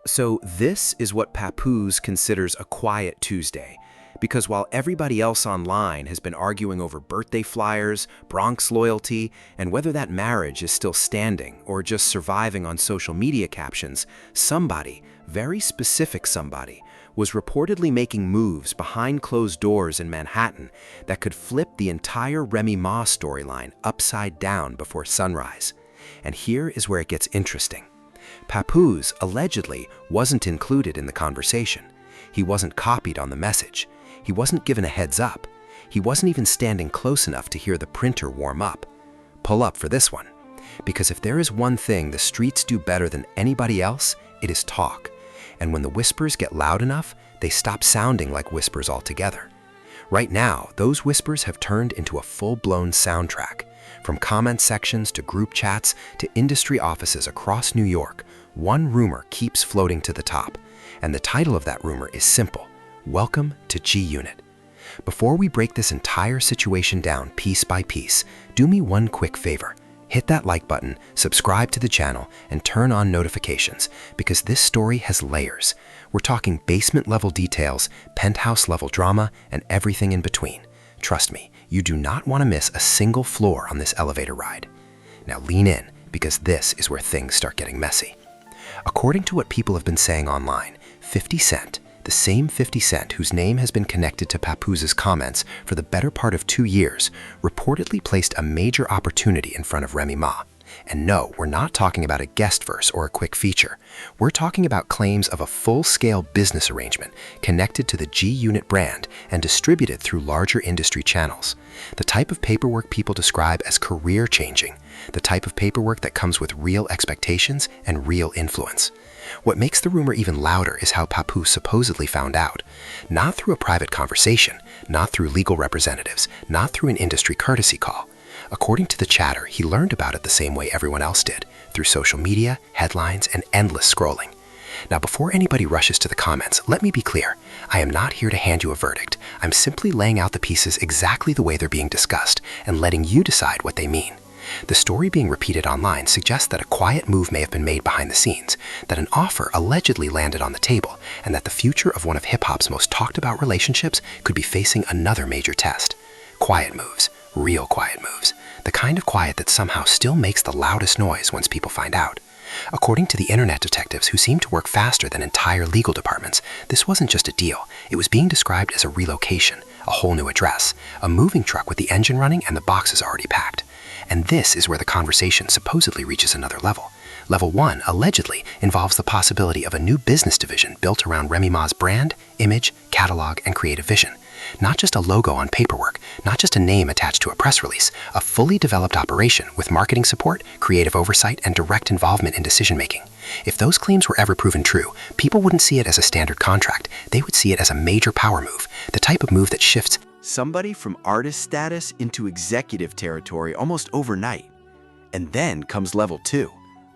So this is what Papoose considers a quiet Tuesday, because while everybody else online has been arguing over birthday flyers, Bronx loyalty, and whether that marriage is still standing or just surviving on social media captions, somebody, very specific somebody, was reportedly making moves behind closed doors in Manhattan that could flip the entire Remy Ma storyline upside down before sunrise. And here is where it gets interesting. Papoose allegedly wasn't included in the conversation. He wasn't copied on the message. He wasn't given a heads up. He wasn't even standing close enough to hear the printer warm up. Pull up for this one. Because if there is one thing the streets do better than anybody else, it is talk. And when the whispers get loud enough, they stop sounding like whispers altogether. Right now, those whispers have turned into a full-blown soundtrack. From comment sections to group chats to industry offices across New York, one rumor keeps floating to the top. And the title of that rumor is simple: Welcome to G-Unit. Before we break this entire situation down piece by piece, do me one quick favor. Hit that like button, subscribe to the channel, and turn on notifications, because this story has layers. We're talking basement-level details, penthouse-level drama, and everything in between. Trust me, you do not want to miss a single floor on this elevator ride. Now lean in, because this is where things start getting messy. According to what people have been saying online, 50 Cent, the same 50 Cent whose name has been connected to Papoose's comments for the better part of 2 years, reportedly placed a major opportunity in front of Remy Ma. And no, we're not talking about a guest verse or a quick feature. We're talking about claims of a full-scale business arrangement connected to the G-Unit brand and distributed through larger industry channels. The type of paperwork people describe as career-changing. The type of paperwork that comes with real expectations and real influence. What makes the rumor even louder is how Papoose supposedly found out. Not through a private conversation, not through legal representatives, not through an industry courtesy call. According to the chatter, he learned about it the same way everyone else did, through social media, headlines, and endless scrolling. Now, before anybody rushes to the comments, let me be clear. I am not here to hand you a verdict. I'm simply laying out the pieces exactly the way they're being discussed and letting you decide what they mean. The story being repeated online suggests that a quiet move may have been made behind the scenes, that an offer allegedly landed on the table, and that the future of one of hip-hop's most talked-about relationships could be facing another major test. Quiet moves. Real quiet moves. The kind of quiet that somehow still makes the loudest noise once people find out. According to the internet detectives who seem to work faster than entire legal departments, this wasn't just a deal. It was being described as a relocation, a whole new address, a moving truck with the engine running and the boxes already packed. And this is where the conversation supposedly reaches another level. Level 1, allegedly, involves the possibility of a new business division built around Remy Ma's brand, image, catalog, and creative vision. Not just a logo on paperwork, not just a name attached to a press release, a fully developed operation with marketing support, creative oversight, and direct involvement in decision-making. If those claims were ever proven true, people wouldn't see it as a standard contract. They would see it as a major power move, the type of move that shifts somebody from artist status into executive territory almost overnight. And then comes level 2,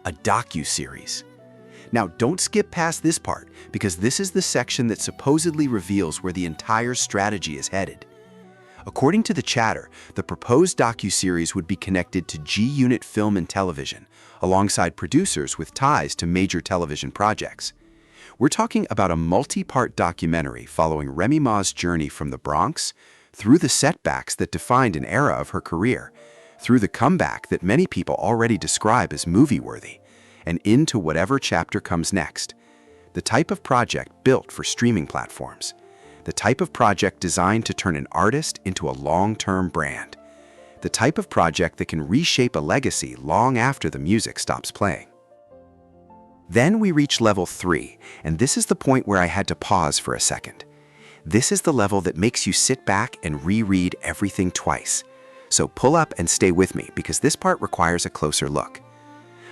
a docu-series. Now, don't skip past this part, because this is the section that supposedly reveals where the entire strategy is headed. According to the chatter, the proposed docu-series would be connected to G-Unit Film and Television, alongside producers with ties to major television projects. We're talking about a multi-part documentary following Remy Ma's journey from the Bronx, through the setbacks that defined an era of her career, through the comeback that many people already describe as movie-worthy, and into whatever chapter comes next. The type of project built for streaming platforms. The type of project designed to turn an artist into a long-term brand. The type of project that can reshape a legacy long after the music stops playing. Then we reach level 3, and this is the point where I had to pause for a second. This is the level that makes you sit back and reread everything twice. So pull up and stay with me, because this part requires a closer look.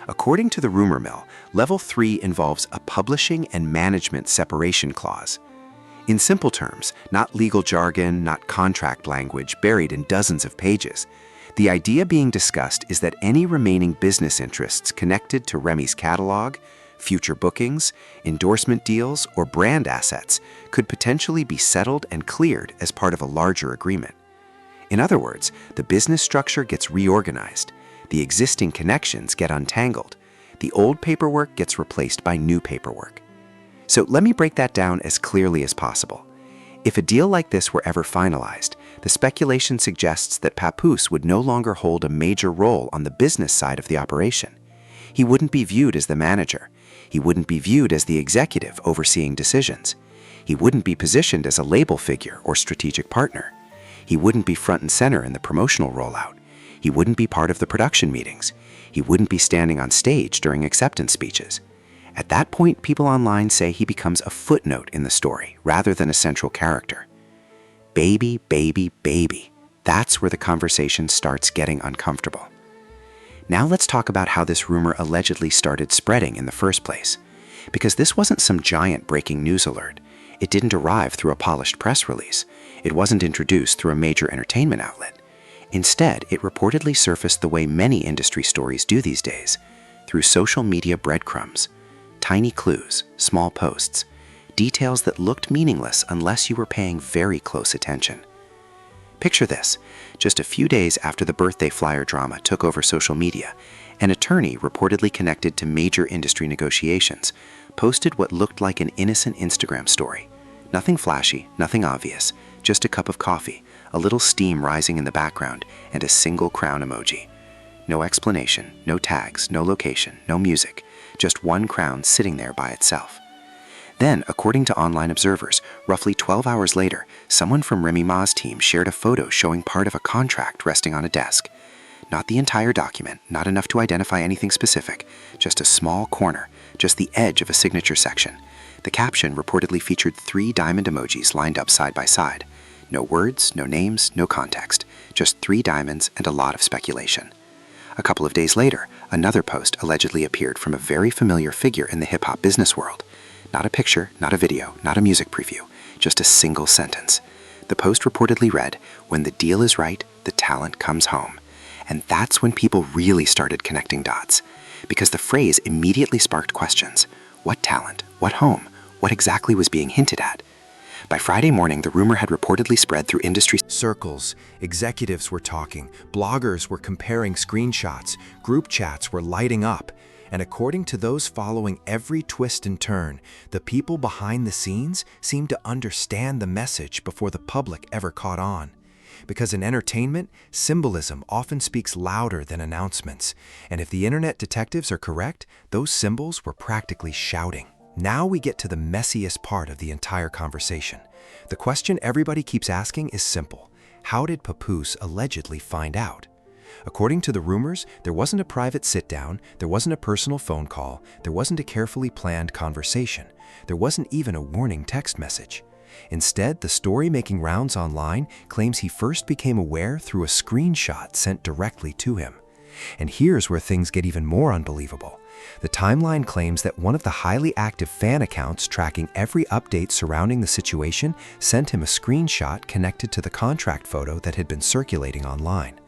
According to the rumor mill, level 3 involves a publishing and management separation clause. In simple terms, not legal jargon, not contract language buried in dozens of pages, the idea being discussed is that any remaining business interests connected to Remy's catalog, future bookings, endorsement deals, or brand assets could potentially be settled and cleared as part of a larger agreement. In other words, the business structure gets reorganized, the existing connections get untangled, the old paperwork gets replaced by new paperwork. So let me break that down as clearly as possible. If a deal like this were ever finalized, the speculation suggests that Papoose would no longer hold a major role on the business side of the operation. He wouldn't be viewed as the manager. He wouldn't be viewed as the executive overseeing decisions. He wouldn't be positioned as a label figure or strategic partner. He wouldn't be front and center in the promotional rollout. He wouldn't be part of the production meetings. He wouldn't be standing on stage during acceptance speeches. At that point, people online say he becomes a footnote in the story rather than a central character. Baby, baby, baby. That's where the conversation starts getting uncomfortable. Now let's talk about how this rumor allegedly started spreading in the first place. Because this wasn't some giant breaking news alert. It didn't arrive through a polished press release. It wasn't introduced through a major entertainment outlet. Instead, it reportedly surfaced the way many industry stories do these days, through social media breadcrumbs. Tiny clues, small posts, details that looked meaningless unless you were paying very close attention. Picture this. Just a few days after the birthday flyer drama took over social media, an attorney reportedly connected to major industry negotiations posted what looked like an innocent Instagram story. Nothing flashy, nothing obvious, just a cup of coffee, a little steam rising in the background, and a single crown emoji. No explanation, no tags, no location, no music, just one crown sitting there by itself. Then, according to online observers, roughly 12 hours later, someone from Remy Ma's team shared a photo showing part of a contract resting on a desk. Not the entire document, not enough to identify anything specific, just a small corner, just the edge of a signature section. The caption reportedly featured 3 diamond emojis lined up side by side. No words, no names, no context, just 3 diamonds and a lot of speculation. A couple of days later, another post allegedly appeared from a very familiar figure in the hip-hop business world. Not a picture, not a video, not a music preview, just a single sentence. The post reportedly read, "When the deal is right, the talent comes home." And that's when people really started connecting dots. Because the phrase immediately sparked questions. What talent? What home? What exactly was being hinted at? By Friday morning, the rumor had reportedly spread through industry Circles, executives were talking, bloggers were comparing screenshots, group chats were lighting up. And according to those following every twist and turn, the people behind the scenes seemed to understand the message before the public ever caught on. Because in entertainment, symbolism often speaks louder than announcements. And if the internet detectives are correct, those symbols were practically shouting. Now we get to the messiest part of the entire conversation. The question everybody keeps asking is simple. How did Papoose allegedly find out? According to the rumors, there wasn't a private sit-down, there wasn't a personal phone call, there wasn't a carefully planned conversation, there wasn't even a warning text message. Instead, the story making rounds online claims he first became aware through a screenshot sent directly to him. And here's where things get even more unbelievable. The timeline claims that one of the highly active fan accounts tracking every update surrounding the situation sent him a screenshot connected to the contract photo that had been circulating online.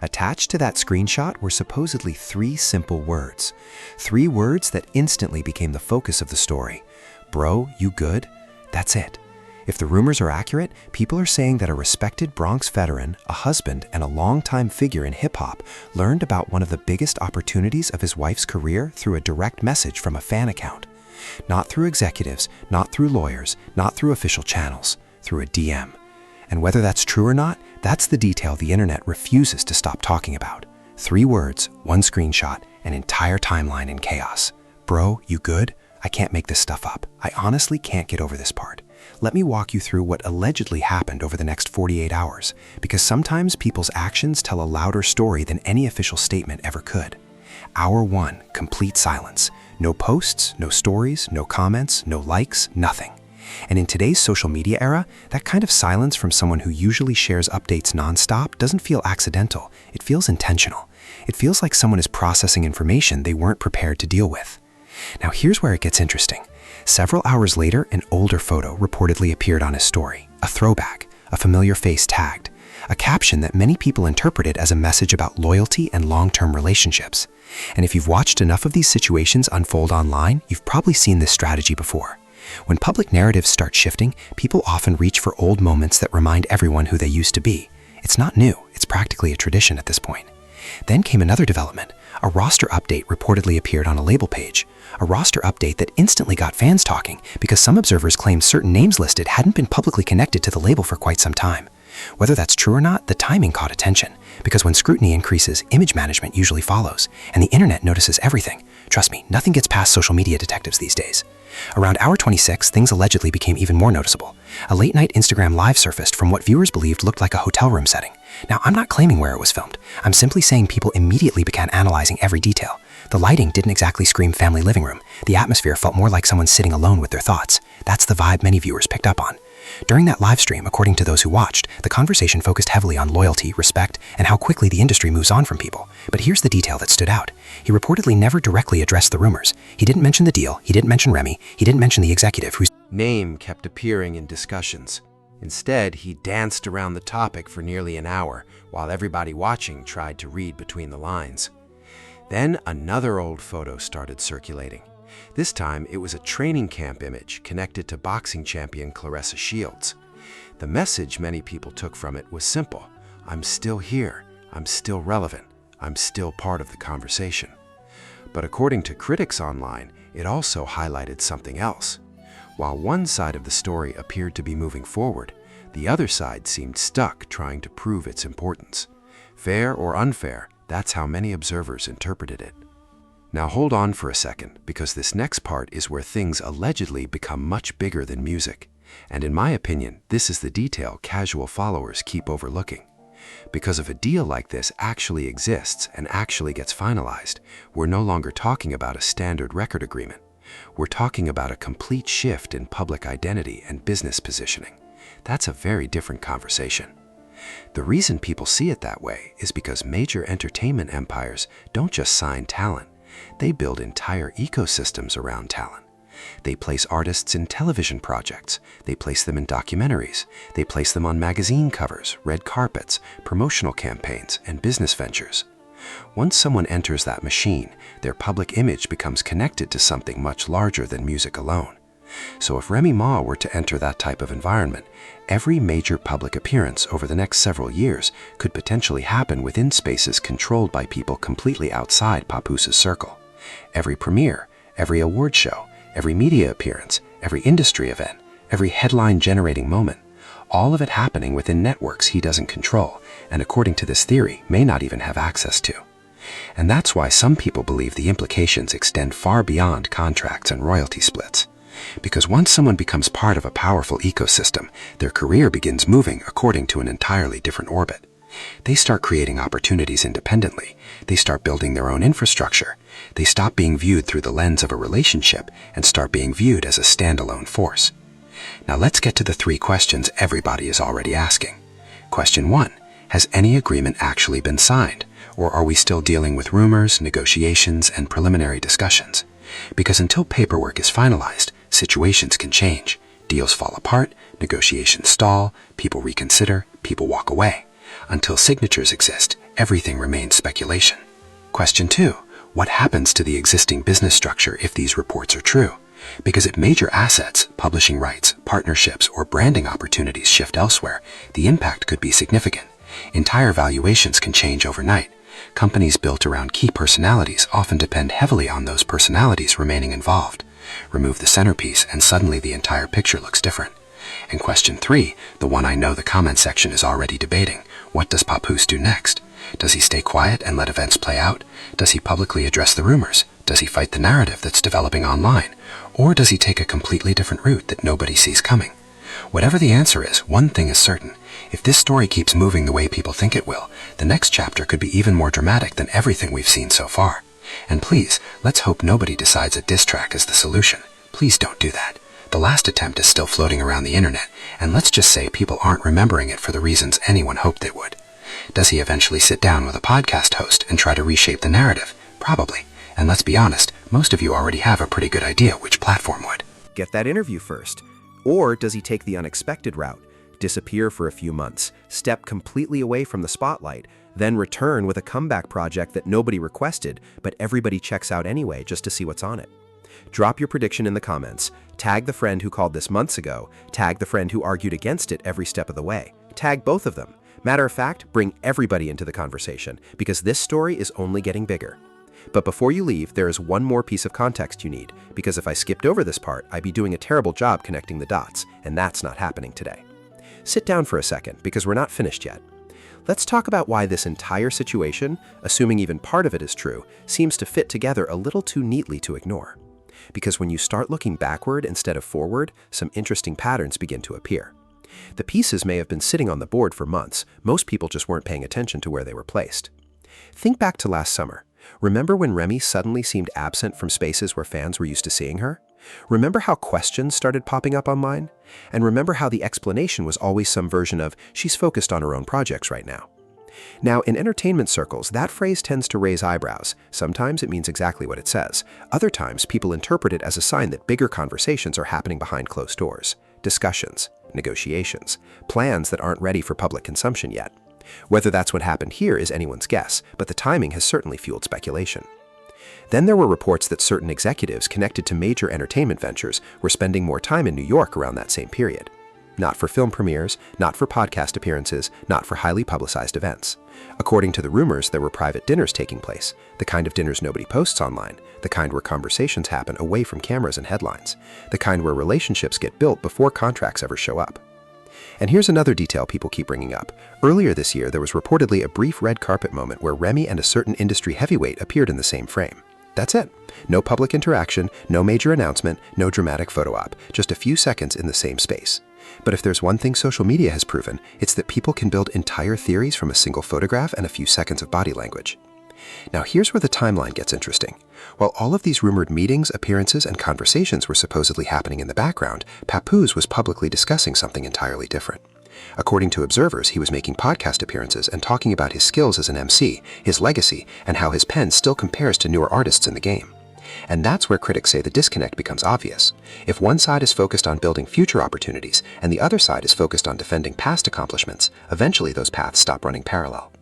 Attached to that screenshot were supposedly 3 simple words. 3 words that instantly became the focus of the story. "Bro, you good?" That's it. If the rumors are accurate, people are saying that a respected Bronx veteran, a husband, and a longtime figure in hip-hop learned about one of the biggest opportunities of his wife's career through a direct message from a fan account. Not through executives, not through lawyers, not through official channels, through a DM. And whether that's true or not, that's the detail the internet refuses to stop talking about. 3 words, 1 screenshot, an entire timeline in chaos. Bro, you good? I can't make this stuff up. I honestly can't get over this part. Let me walk you through what allegedly happened over the next 48 hours, because sometimes people's actions tell a louder story than any official statement ever could. Hour 1, complete silence. No posts, no stories, no comments, no likes, nothing. And in today's social media era, that kind of silence from someone who usually shares updates nonstop doesn't feel accidental. It feels intentional. It feels like someone is processing information they weren't prepared to deal with. Now here's where it gets interesting. Several hours later, an older photo reportedly appeared on his story. A throwback, a familiar face tagged. A caption that many people interpreted as a message about loyalty and long-term relationships. And if you've watched enough of these situations unfold online, you've probably seen this strategy before. When public narratives start shifting, people often reach for old moments that remind everyone who they used to be. It's not new, it's practically a tradition at this point. Then came another development. A roster update reportedly appeared on a label page. A roster update that instantly got fans talking because some observers claimed certain names listed hadn't been publicly connected to the label for quite some time. Whether that's true or not, the timing caught attention, because when scrutiny increases, image management usually follows, and the internet notices everything. Trust me, nothing gets past social media detectives these days. Around hour 26, things allegedly became even more noticeable. A late-night Instagram live surfaced from what viewers believed looked like a hotel room setting. Now, I'm not claiming where it was filmed. I'm simply saying people immediately began analyzing every detail. The lighting didn't exactly scream family living room. The atmosphere felt more like someone sitting alone with their thoughts. That's the vibe many viewers picked up on. During that live stream, according to those who watched, the conversation focused heavily on loyalty, respect, and how quickly the industry moves on from people. But here's the detail that stood out. He reportedly never directly addressed the rumors. He didn't mention the deal, he didn't mention Remy, he didn't mention the executive whose name kept appearing in discussions. Instead, he danced around the topic for nearly an hour, while everybody watching tried to read between the lines. Then another old photo started circulating. This time, it was a training camp image connected to boxing champion Claressa Shields. The message many people took from it was simple: I'm still here, I'm still relevant, I'm still part of the conversation. But according to critics online, it also highlighted something else. While one side of the story appeared to be moving forward, the other side seemed stuck trying to prove its importance. Fair or unfair, that's how many observers interpreted it. Now hold on for a second, because this next part is where things allegedly become much bigger than music. And in my opinion, this is the detail casual followers keep overlooking. Because if a deal like this actually exists and actually gets finalized, we're no longer talking about a standard record agreement. We're talking about a complete shift in public identity and business positioning. That's a very different conversation. The reason people see it that way is because major entertainment empires don't just sign talent. They build entire ecosystems around talent. They place artists in television projects. They place them in documentaries. They place them on magazine covers, red carpets, promotional campaigns, and business ventures. Once someone enters that machine, their public image becomes connected to something much larger than music alone. So if Remy Ma were to enter that type of environment, every major public appearance over the next several years could potentially happen within spaces controlled by people completely outside Papoose's circle. Every premiere, every award show, every media appearance, every industry event, every headline-generating moment, all of it happening within networks he doesn't control, and according to this theory, may not even have access to. And that's why some people believe the implications extend far beyond contracts and royalty splits. Because once someone becomes part of a powerful ecosystem, their career begins moving according to an entirely different orbit. They start creating opportunities independently. They start building their own infrastructure. They stop being viewed through the lens of a relationship and start being viewed as a standalone force. Now let's get to the three questions everybody is already asking. Question 1. Has any agreement actually been signed? Or are we still dealing with rumors, negotiations, and preliminary discussions? Because until paperwork is finalized, situations can change. Deals fall apart, negotiations stall, people reconsider, people walk away. Until signatures exist, everything remains speculation. Question 2. What happens to the existing business structure if these reports are true? Because if major assets, publishing rights, partnerships, or branding opportunities shift elsewhere, the impact could be significant. Entire valuations can change overnight. Companies built around key personalities often depend heavily on those personalities remaining involved. Remove the centerpiece and suddenly the entire picture looks different. And question 3, the one I know the comment section is already debating: what does Papoose do next? Does he stay quiet and let events play out? Does he publicly address the rumors? Does he fight the narrative that's developing online? Or does he take a completely different route that nobody sees coming? Whatever the answer is, one thing is certain. If this story keeps moving the way people think it will, the next chapter could be even more dramatic than everything we've seen so far. And please, let's hope nobody decides a diss track is the solution. Please don't do that. The last attempt is still floating around the internet, and let's just say people aren't remembering it for the reasons anyone hoped they would. Does he eventually sit down with a podcast host and try to reshape the narrative? Probably. And let's be honest, most of you already have a pretty good idea which platform would. Get that interview first. Or does he take the unexpected route, disappear for a few months, step completely away from the spotlight, then return with a comeback project that nobody requested, but everybody checks out anyway just to see what's on it? Drop your prediction in the comments. Tag the friend who called this months ago. Tag the friend who argued against it every step of the way. Tag both of them. Matter of fact, bring everybody into the conversation, because this story is only getting bigger. But before you leave, there is one more piece of context you need, because if I skipped over this part, I'd be doing a terrible job connecting the dots, and that's not happening today. Sit down for a second, because we're not finished yet. Let's talk about why this entire situation, assuming even part of it is true, seems to fit together a little too neatly to ignore. Because when you start looking backward instead of forward, some interesting patterns begin to appear. The pieces may have been sitting on the board for months, most people just weren't paying attention to where they were placed. Think back to last summer. Remember when Remy suddenly seemed absent from spaces where fans were used to seeing her? Remember how questions started popping up online? And remember how the explanation was always some version of, she's focused on her own projects right now. Now, in entertainment circles, that phrase tends to raise eyebrows. Sometimes it means exactly what it says. Other times, people interpret it as a sign that bigger conversations are happening behind closed doors. Discussions, negotiations, plans that aren't ready for public consumption yet. Whether that's what happened here is anyone's guess, but the timing has certainly fueled speculation. Then there were reports that certain executives connected to major entertainment ventures were spending more time in New York around that same period. Not for film premieres, not for podcast appearances, not for highly publicized events. According to the rumors, there were private dinners taking place, the kind of dinners nobody posts online, the kind where conversations happen away from cameras and headlines, the kind where relationships get built before contracts ever show up. And here's another detail people keep bringing up. Earlier this year, there was reportedly a brief red carpet moment where Remy and a certain industry heavyweight appeared in the same frame. That's it. No public interaction, no major announcement, no dramatic photo op, just a few seconds in the same space. But if there's one thing social media has proven, it's that people can build entire theories from a single photograph and a few seconds of body language. Now here's where the timeline gets interesting. While all of these rumored meetings, appearances, and conversations were supposedly happening in the background, Papoose was publicly discussing something entirely different. According to observers, he was making podcast appearances and talking about his skills as an MC, his legacy, and how his pen still compares to newer artists in the game. And that's where critics say the disconnect becomes obvious. If one side is focused on building future opportunities and the other side is focused on defending past accomplishments, eventually those paths stop running parallel.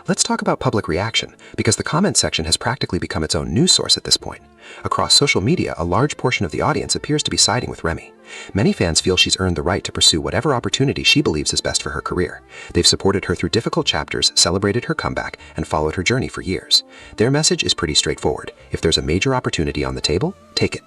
Let's talk about public reaction, because the comment section has practically become its own news source at this point. Across social media, a large portion of the audience appears to be siding with Remy. Many fans feel she's earned the right to pursue whatever opportunity she believes is best for her career. They've supported her through difficult chapters, celebrated her comeback, and followed her journey for years. Their message is pretty straightforward. If there's a major opportunity on the table, take it.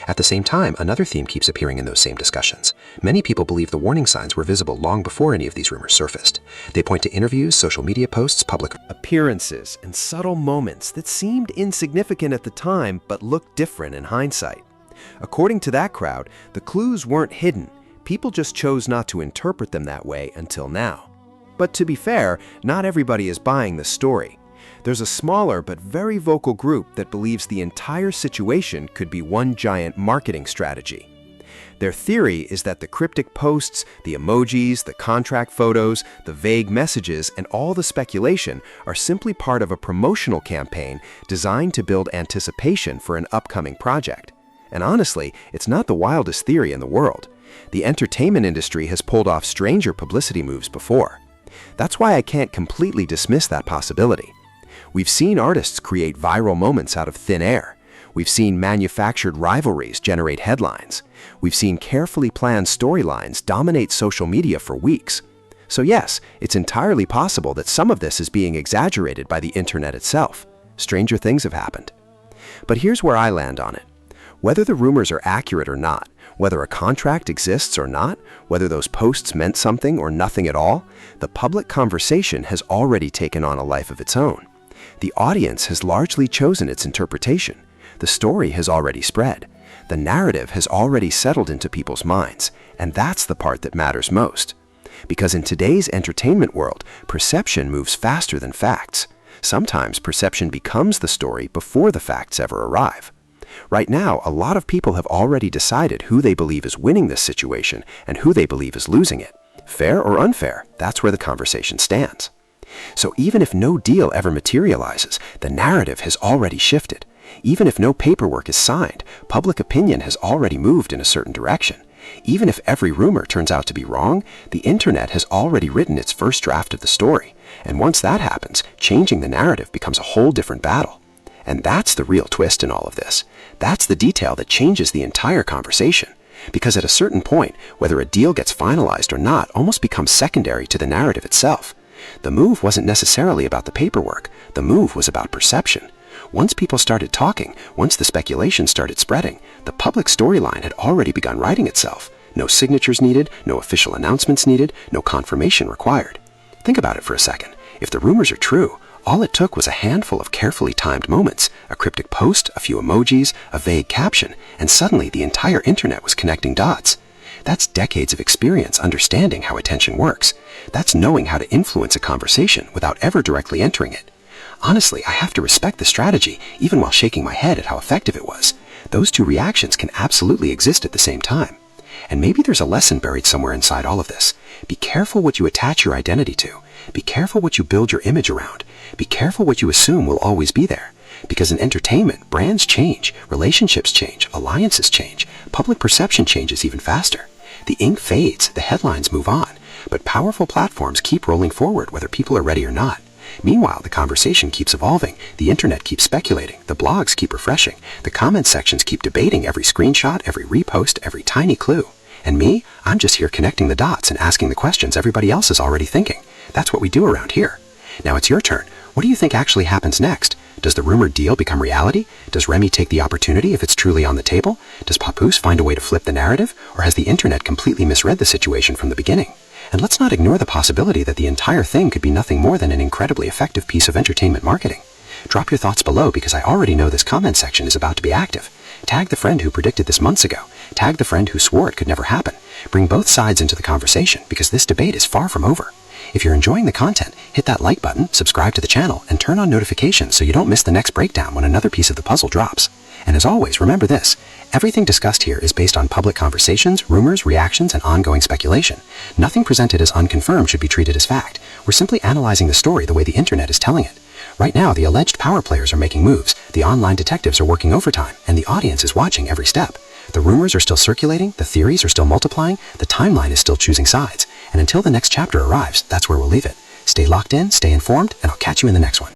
At the same time, another theme keeps appearing in those same discussions. Many people believe the warning signs were visible long before any of these rumors surfaced. They point to interviews, social media posts, public Appearances and subtle moments that seemed insignificant at the time but looked different in hindsight. According to that crowd, the clues weren't hidden. People just chose not to interpret them that way until now. But to be fair, not everybody is buying the story. There's a smaller but very vocal group that believes the entire situation could be one giant marketing strategy. Their theory is that the cryptic posts, the emojis, the contract photos, the vague messages, and all the speculation are simply part of a promotional campaign designed to build anticipation for an upcoming project. And honestly, it's not the wildest theory in the world. The entertainment industry has pulled off stranger publicity moves before. That's why I can't completely dismiss that possibility. We've seen artists create viral moments out of thin air. We've seen manufactured rivalries generate headlines. We've seen carefully planned storylines dominate social media for weeks. So yes, it's entirely possible that some of this is being exaggerated by the internet itself. Stranger things have happened. But here's where I land on it. Whether the rumors are accurate or not, whether a contract exists or not, whether those posts meant something or nothing at all, the public conversation has already taken on a life of its own. The audience has largely chosen its interpretation. The story has already spread. The narrative has already settled into people's minds, and that's the part that matters most. Because in today's entertainment world, perception moves faster than facts. Sometimes perception becomes the story before the facts ever arrive. Right now, a lot of people have already decided who they believe is winning this situation and who they believe is losing it. Fair or unfair, that's where the conversation stands. So even if no deal ever materializes, the narrative has already shifted. Even if no paperwork is signed, public opinion has already moved in a certain direction. Even if every rumor turns out to be wrong, the internet has already written its first draft of the story. And once that happens, changing the narrative becomes a whole different battle. And that's the real twist in all of this. That's the detail that changes the entire conversation. Because at a certain point, whether a deal gets finalized or not almost becomes secondary to the narrative itself. The move wasn't necessarily about the paperwork. The move was about perception. Once people started talking, once the speculation started spreading, the public storyline had already begun writing itself. No signatures needed, no official announcements needed, no confirmation required. Think about it for a second. If the rumors are true, all it took was a handful of carefully timed moments, a cryptic post, a few emojis, a vague caption, and suddenly the entire internet was connecting dots. That's decades of experience understanding how attention works. That's knowing how to influence a conversation without ever directly entering it. Honestly, I have to respect the strategy, even while shaking my head at how effective it was. Those two reactions can absolutely exist at the same time. And maybe there's a lesson buried somewhere inside all of this. Be careful what you attach your identity to. Be careful what you build your image around. Be careful what you assume will always be there. Because in entertainment, brands change, relationships change, alliances change, public perception changes even faster. The ink fades, the headlines move on, but powerful platforms keep rolling forward whether people are ready or not. Meanwhile, the conversation keeps evolving, the internet keeps speculating, the blogs keep refreshing, the comment sections keep debating every screenshot, every repost, every tiny clue. And me, I'm just here connecting the dots and asking the questions everybody else is already thinking. That's what we do around here. Now it's your turn. What do you think actually happens next? Does the rumored deal become reality? Does Remy take the opportunity if it's truly on the table? Does Papoose find a way to flip the narrative? Or has the internet completely misread the situation from the beginning? And let's not ignore the possibility that the entire thing could be nothing more than an incredibly effective piece of entertainment marketing. Drop your thoughts below because I already know this comment section is about to be active. Tag the friend who predicted this months ago. Tag the friend who swore it could never happen. Bring both sides into the conversation because this debate is far from over. If you're enjoying the content, hit that like button, subscribe to the channel, and turn on notifications so you don't miss the next breakdown when another piece of the puzzle drops. And as always, remember this. Everything discussed here is based on public conversations, rumors, reactions, and ongoing speculation. Nothing presented as unconfirmed should be treated as fact. We're simply analyzing the story the way the internet is telling it. Right now, the alleged power players are making moves, the online detectives are working overtime, and the audience is watching every step. The rumors are still circulating, the theories are still multiplying, the timeline is still choosing sides. And until the next chapter arrives, that's where we'll leave it. Stay locked in, stay informed, and I'll catch you in the next one.